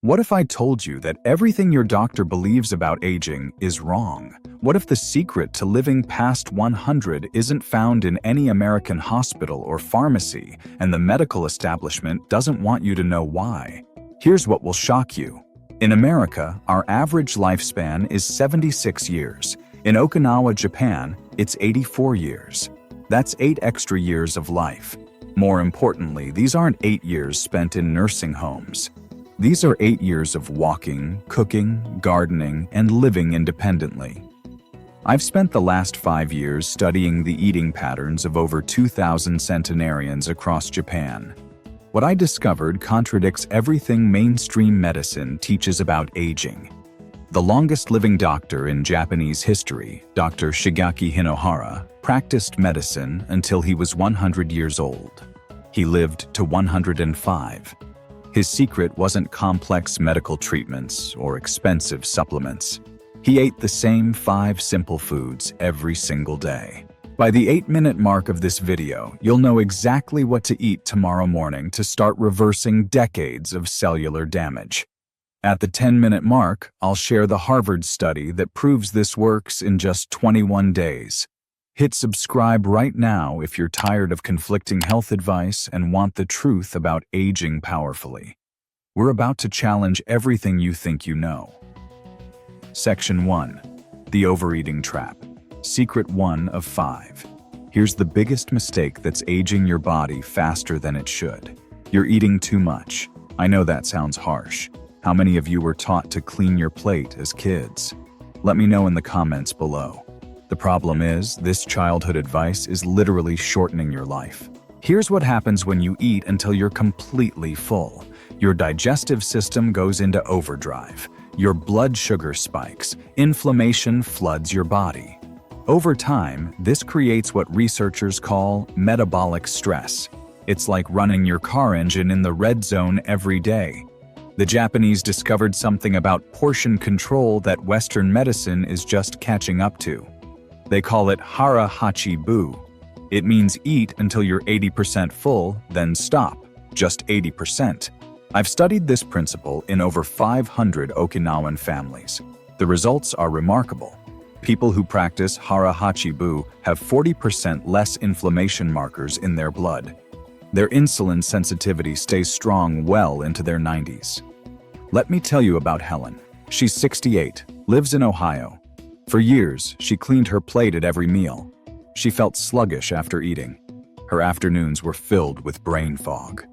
What if I told you that everything your doctor believes about aging is wrong? What if the secret to living past 100 isn't found in any American hospital or pharmacy, and the medical establishment doesn't want you to know why? Here's what will shock you. In America, our average lifespan is 76 years. In Okinawa, Japan, it's 84 years. That's 8 extra years of life. More importantly, these aren't 8 years spent in nursing homes. These are 8 years of walking, cooking, gardening, and living independently. I've spent the last 5 years studying the eating patterns of over 2,000 centenarians across Japan. What I discovered contradicts everything mainstream medicine teaches about aging. The longest-living doctor in Japanese history, Dr. Shigaki Hinohara, practiced medicine until he was 100 years old. He lived to 105. His secret wasn't complex medical treatments or expensive supplements. He ate the same 5 simple foods every single day. By the 8-minute mark of this video, you'll know exactly what to eat tomorrow morning to start reversing decades of cellular damage. At the 10-minute mark, I'll share the Harvard study that proves this works in just 21 days. Hit subscribe right now if you're tired of conflicting health advice and want the truth about aging powerfully. We're about to challenge everything you think you know. Section 1. The Overeating Trap. Secret 1 of 5. Here's the biggest mistake that's aging your body faster than it should. You're eating too much. I know that sounds harsh. How many of you were taught to clean your plate as kids? Let me know in the comments below. The problem is, this childhood advice is literally shortening your life. Here's what happens when you eat until you're completely full. Your digestive system goes into overdrive. Your blood sugar spikes. Inflammation floods your body. Over time, this creates what researchers call metabolic stress. It's like running your car engine in the red zone every day. The Japanese discovered something about portion control that Western medicine is just catching up to. They call it Hara Hachi Bu. It means eat until you're 80% full, then stop, just 80%. I've studied this principle in over 500 Okinawan families. The results are remarkable. People who practice Hara Hachi Bu have 40% less inflammation markers in their blood. Their insulin sensitivity stays strong well into their 90s. Let me tell you about Helen. She's 68, lives in Ohio. For years, she cleaned her plate at every meal. She felt sluggish after eating. Her afternoons were filled with brain fog.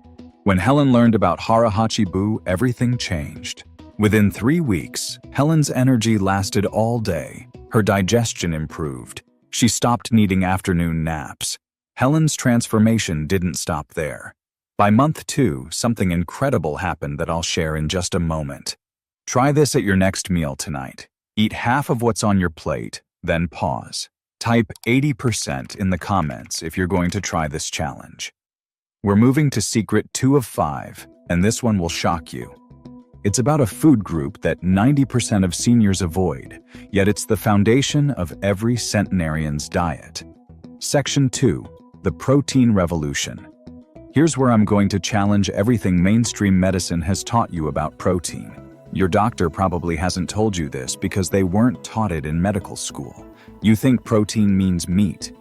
When Helen learned about Hara Hachi Bu, everything changed. Within 3 weeks, Helen's energy lasted all day. Her digestion improved. She stopped needing afternoon naps. Helen's transformation didn't stop there. By month 2, something incredible happened that I'll share in just a moment. Try this at your next meal tonight. Eat half of what's on your plate, then pause. Type 80% in the comments if you're going to try this challenge. We're moving to secret 2 of 5, and this one will shock you. It's about a food group that 90% of seniors avoid, yet it's the foundation of every centenarian's diet. Section 2. The Protein Revolution. Here's where I'm going to challenge everything mainstream medicine has taught you about protein. Your doctor probably hasn't told you this because they weren't taught it in medical school. You think protein means meat.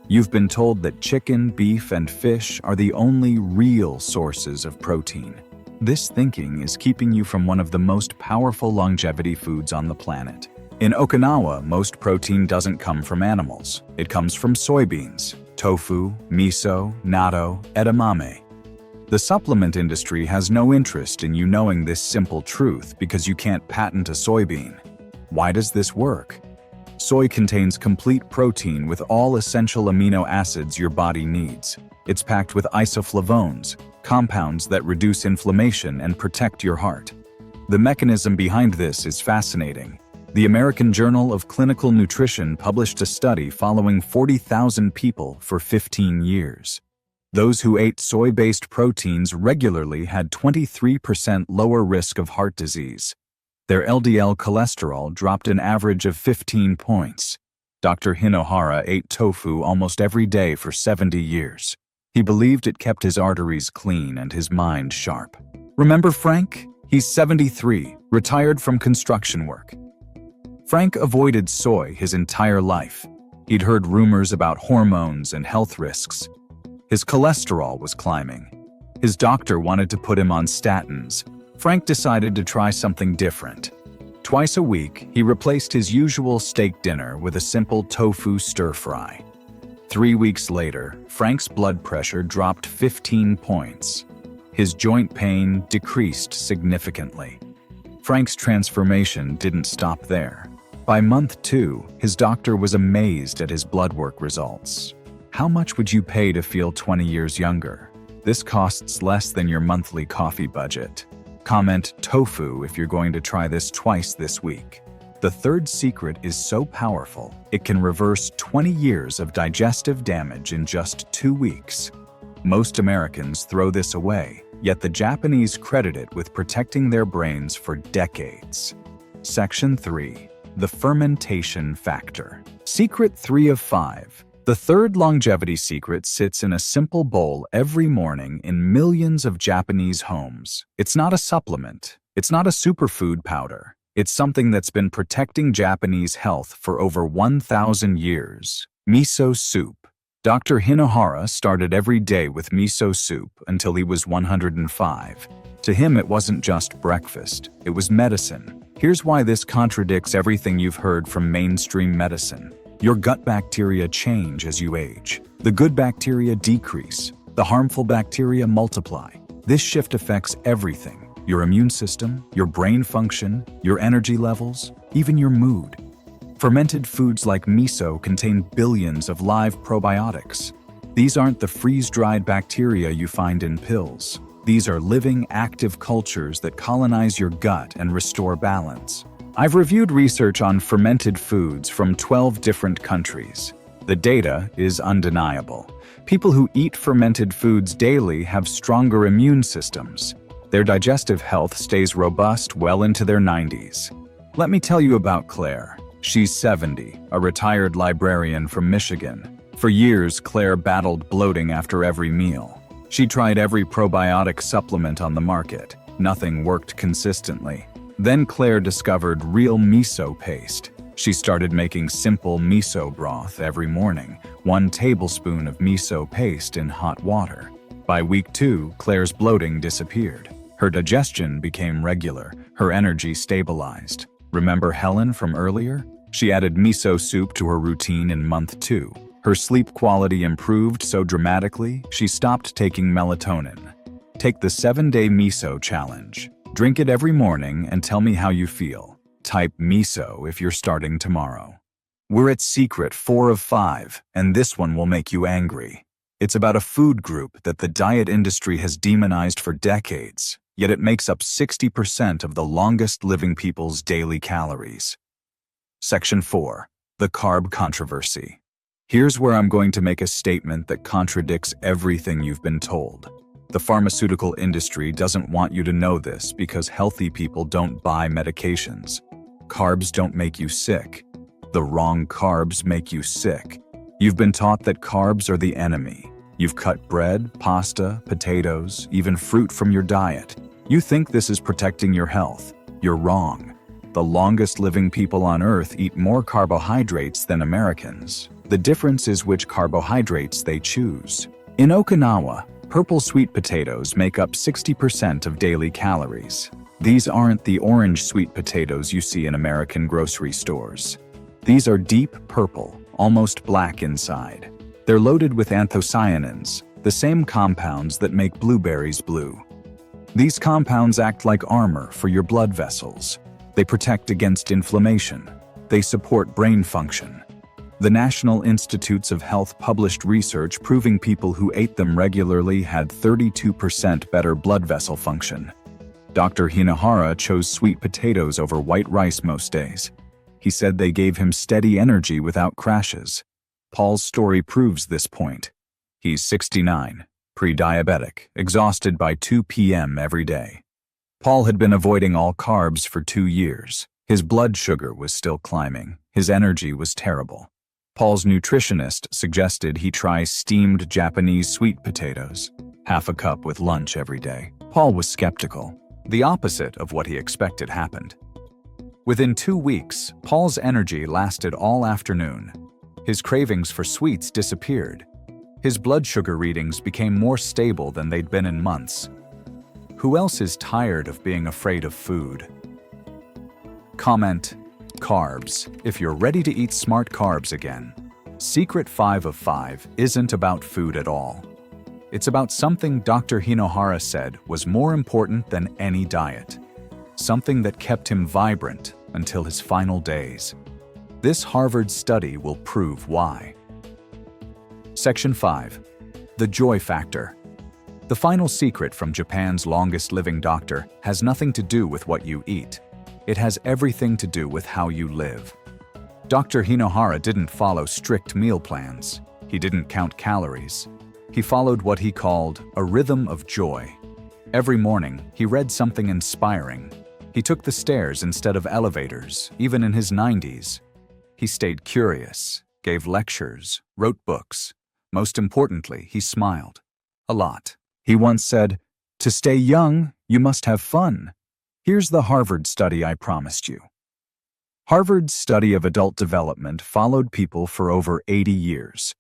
You've been told that chicken, beef, and fish are the only real sources of protein. This thinking is keeping you from one of the most powerful longevity foods on the planet. In Okinawa, most protein doesn't come from animals. It comes from soybeans, tofu, miso, natto, edamame. The supplement industry has no interest in you knowing this simple truth because you can't patent a soybean. Why does this work? Soy contains complete protein with all essential amino acids your body needs. It's packed with isoflavones, compounds that reduce inflammation and protect your heart. The mechanism behind this is fascinating. The American Journal of Clinical Nutrition published a study following 40,000 people for 15 years. Those who ate soy-based proteins regularly had 23% lower risk of heart disease. Their LDL cholesterol dropped an average of 15 points. Dr. Hinohara ate tofu almost every day for 70 years. He believed it kept his arteries clean and his mind sharp. Remember Frank? He's 73, retired from construction work. Frank avoided soy his entire life. He'd heard rumors about hormones and health risks. His cholesterol was climbing. His doctor wanted to put him on statins. Frank decided to try something different. Twice a week, he replaced his usual steak dinner with a simple tofu stir-fry. 3 weeks later, Frank's blood pressure dropped 15 points. His joint pain decreased significantly. Frank's transformation didn't stop there. By month 2, his doctor was amazed at his blood work results. How much would you pay to feel 20 years younger? This costs less than your monthly coffee budget. Comment tofu if you're going to try this twice this week. The third secret is so powerful, it can reverse 20 years of digestive damage in just 2 weeks. Most Americans throw this away, yet the Japanese credit it with protecting their brains for decades. Section 3. The fermentation factor. Secret 3 of 5. The third longevity secret sits in a simple bowl every morning in millions of Japanese homes. It's not a supplement. It's not a superfood powder. It's something that's been protecting Japanese health for over 1,000 years. Miso soup. Dr. Hinohara started every day with miso soup until he was 105. To him, it wasn't just breakfast. It was medicine. Here's why this contradicts everything you've heard from mainstream medicine. Your gut bacteria change as you age. The good bacteria decrease. The harmful bacteria multiply. This shift affects everything: your immune system, your brain function, your energy levels, even your mood. Fermented foods like miso contain billions of live probiotics. These aren't the freeze-dried bacteria you find in pills. These are living, active cultures that colonize your gut and restore balance. I've reviewed research on fermented foods from 12 different countries. The data is undeniable. People who eat fermented foods daily have stronger immune systems. Their digestive health stays robust well into their 90s. Let me tell you about Claire. She's 70, a retired librarian from Michigan. For years, Claire battled bloating after every meal. She tried every probiotic supplement on the market. Nothing worked consistently. Then Claire discovered real miso paste. She started making simple miso broth every morning, 1 tablespoon of miso paste in hot water. By week 2, Claire's bloating disappeared. Her digestion became regular. Her energy stabilized. Remember Helen from earlier? She added miso soup to her routine in month 2. Her sleep quality improved so dramatically, she stopped taking melatonin. Take the 7-day miso challenge. Drink it every morning and tell me how you feel. Type miso if you're starting tomorrow. We're at secret 4 of 5, and this one will make you angry. It's about a food group that the diet industry has demonized for decades, yet it makes up 60% of the longest living people's daily calories. Section 4. The carb controversy. Here's where I'm going to make a statement that contradicts everything you've been told. The pharmaceutical industry doesn't want you to know this because healthy people don't buy medications. Carbs don't make you sick. The wrong carbs make you sick. You've been taught that carbs are the enemy. You've cut bread, pasta, potatoes, even fruit from your diet. You think this is protecting your health. You're wrong. The longest living people on Earth eat more carbohydrates than Americans. The difference is which carbohydrates they choose. In Okinawa, purple sweet potatoes make up 60% of daily calories. These aren't the orange sweet potatoes you see in American grocery stores. These are deep purple, almost black inside. They're loaded with anthocyanins, the same compounds that make blueberries blue. These compounds act like armor for your blood vessels. They protect against inflammation. They support brain function. The National Institutes of Health published research proving people who ate them regularly had 32% better blood vessel function. Dr. Hinohara chose sweet potatoes over white rice most days. He said they gave him steady energy without crashes. Paul's story proves this point. He's 69, pre-diabetic, exhausted by 2 p.m. every day. Paul had been avoiding all carbs for 2 years. His blood sugar was still climbing. His energy was terrible. Paul's nutritionist suggested he try steamed Japanese sweet potatoes, half a cup with lunch every day. Paul was skeptical. The opposite of what he expected happened. Within 2 weeks, Paul's energy lasted all afternoon. His cravings for sweets disappeared. His blood sugar readings became more stable than they'd been in months. Who else is tired of being afraid of food? Comment, carbs, if you're ready to eat smart carbs again. Secret 5 of 5 isn't about food at all. It's about something Dr. Hinohara said was more important than any diet. Something that kept him vibrant until his final days. This Harvard study will prove why. Section 5. The Joy Factor. The final secret from Japan's longest-living doctor has nothing to do with what you eat. It has everything to do with how you live. Dr. Hinohara didn't follow strict meal plans. He didn't count calories. He followed what he called a rhythm of joy. Every morning, he read something inspiring. He took the stairs instead of elevators, even in his 90s. He stayed curious, gave lectures, wrote books. Most importantly, he smiled. A lot. He once said, "To stay young, you must have fun." Here's the Harvard study I promised you. Harvard's study of adult development followed people for over 80 years.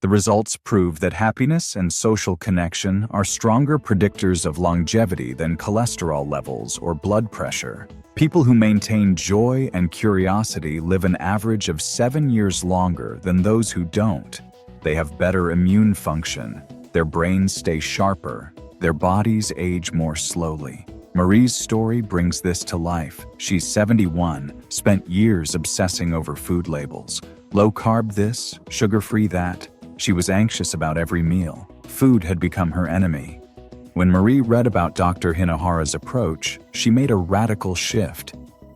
The results prove that happiness and social connection are stronger predictors of longevity than cholesterol levels or blood pressure. People who maintain joy and curiosity live an average of 7 years longer than those who don't. They have better immune function, their brains stay sharper, their bodies age more slowly. Marie's story brings this to life. She's 71, spent years obsessing over food labels. Low carb this, sugar-free that. She was anxious about every meal. Food had become her enemy. When Marie read about Dr. Hinohara's approach, she made a radical shift.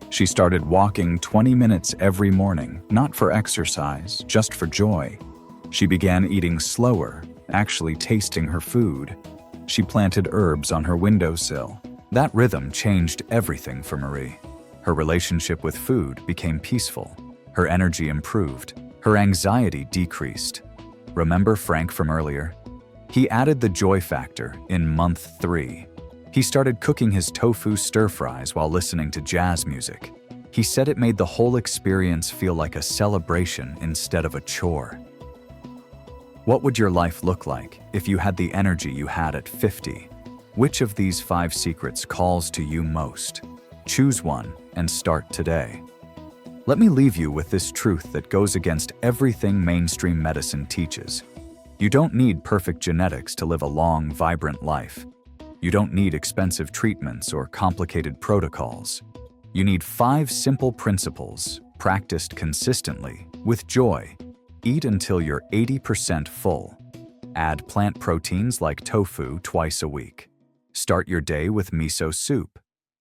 She started walking 20 minutes every morning, not for exercise, just for joy. She began eating slower, actually tasting her food. She planted herbs on her windowsill. That rhythm changed everything for Marie. Her relationship with food became peaceful. Her energy improved. Her anxiety decreased. Remember Frank from earlier? He added the joy factor in month 3. He started cooking his tofu stir-fries while listening to jazz music. He said it made the whole experience feel like a celebration instead of a chore. What would your life look like if you had the energy you had at 50? Which of these 5 secrets calls to you most? Choose one and start today. Let me leave you with this truth that goes against everything mainstream medicine teaches. You don't need perfect genetics to live a long, vibrant life. You don't need expensive treatments or complicated protocols. You need 5 simple principles, practiced consistently, with joy. Eat until you're 80% full. Add plant proteins like tofu twice a week. Start your day with miso soup.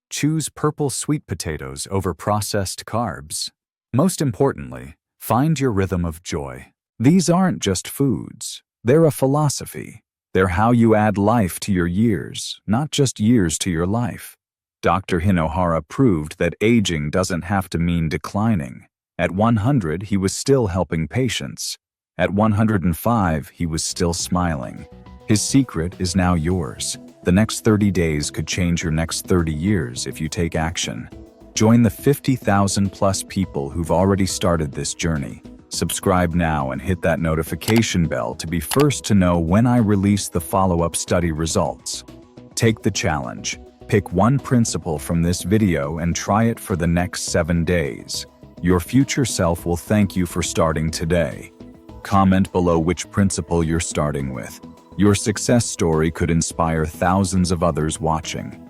Choose purple sweet potatoes over processed carbs. Most importantly, find your rhythm of joy. These aren't just foods. They're a philosophy. They're how you add life to your years, not just years to your life. Dr. Hinohara proved that aging doesn't have to mean declining. At 100, he was still helping patients. At 105, he was still smiling. His secret is now yours. The next 30 days could change your next 30 years if you take action. Join the 50,000 plus people who've already started this journey. Subscribe now and hit that notification bell to be first to know when I release the follow-up study results. Take the challenge. Pick one principle from this video and try it for the next 7 days. Your future self will thank you for starting today. Comment below which principle you're starting with. Your success story could inspire thousands of others watching.